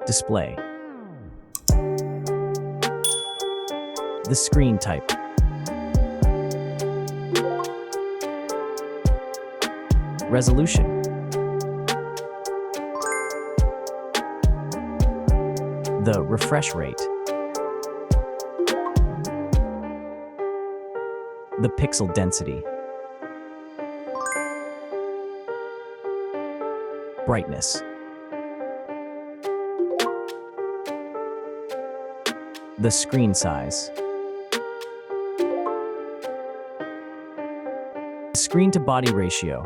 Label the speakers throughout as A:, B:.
A: Display. The screen type. Resolution. The refresh rate. The pixel density. Brightness. The screen size. Screen-to-body ratio.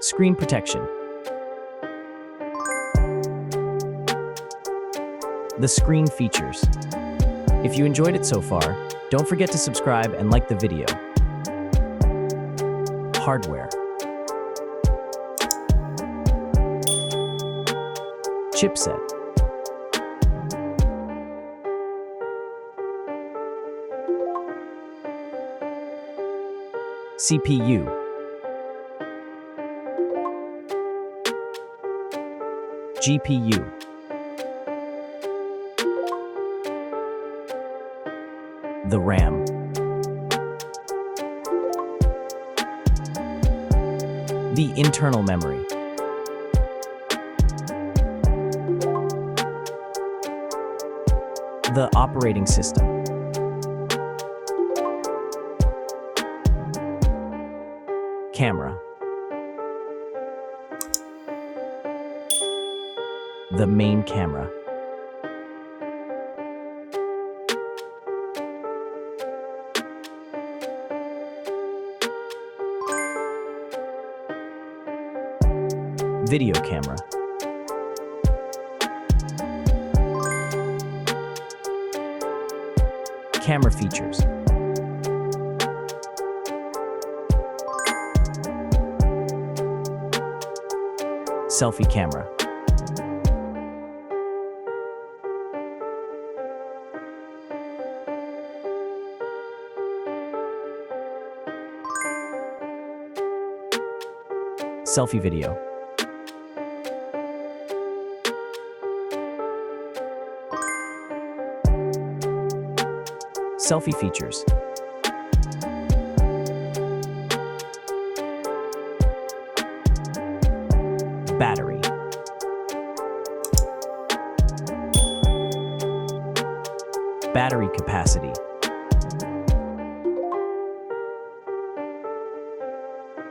A: Screen protection. The screen features. If you enjoyed it so far, don't forget to subscribe and like the video. Hardware. Chipset. CPU. GPU. The RAM. The internal memory. The operating system. Camera. The main camera. Video camera. Camera features. Selfie camera. Selfie video. Selfie features. Battery. Battery capacity.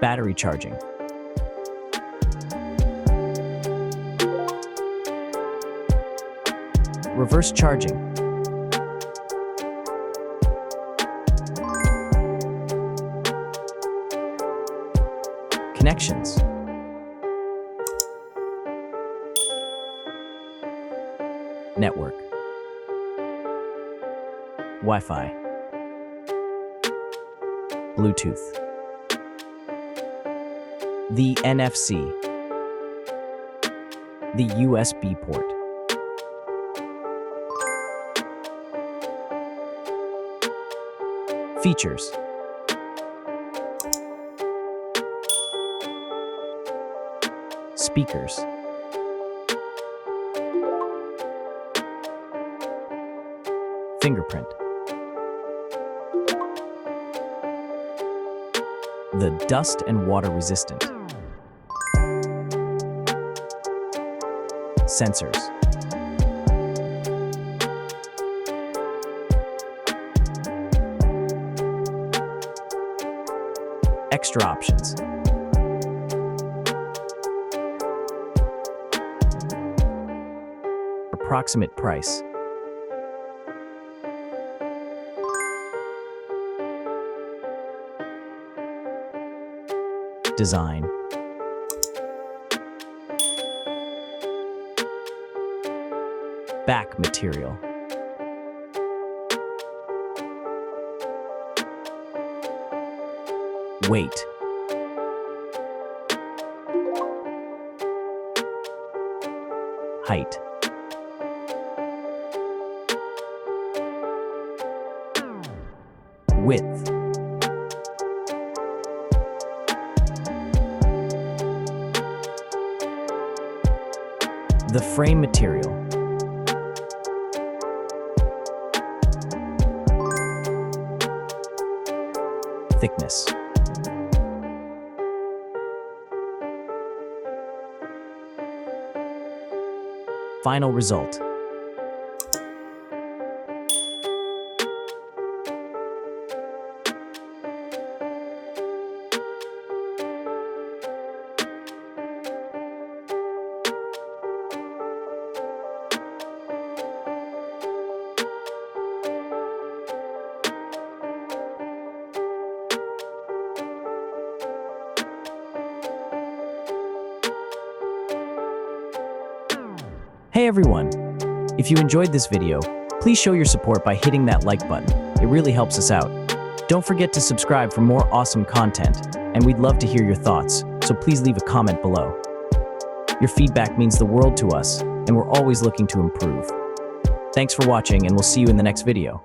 A: Battery charging. Reverse charging. Connections. Network. Wi-Fi. Bluetooth. The NFC. The USB port. Features. Speakers. Fingerprint. The dust and water resistant. Sensors. Extra options. Approximate price. Design. Back material. Weight. Height. Width. The frame material. Thickness. Final result. Hey everyone! If you enjoyed this video, please show your support by hitting that like button. It really helps us out. Don't forget to subscribe for more awesome content, and we'd love to hear your thoughts, so please leave a comment below. Your feedback means the world to us, and we're always looking to improve. Thanks for watching, and we'll see you in the next video.